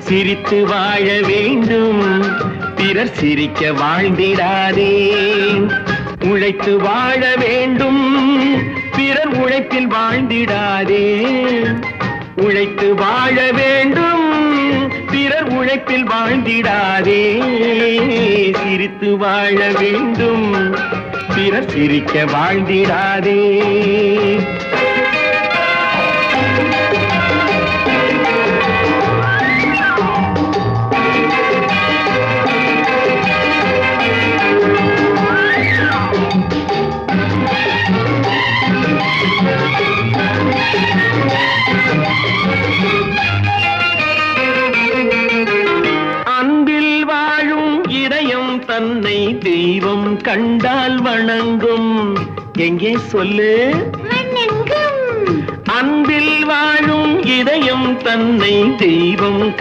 சிரித்து வாழ வேண்டும், பிறர் சிரிக்க வாழ்ந்திடாதே. உழைத்து வாழ வேண்டும், பிறர் உழைப்பில் வாழ்ந்திடாதே. உழைத்து வாழ வேண்டும், பிறர் உழைப்பில் வாழ்ந்திடாதே. சிரித்து வாழ வேண்டும், பிறர் சிரிக்க வாழ்ந்திடாதே. தன்னை தெய்வம் கண்டால் வணங்கும். எங்கே சொல்லு? வணங்கும். அன்பில் வாழும் இதயம் தன்னை தெய்வம்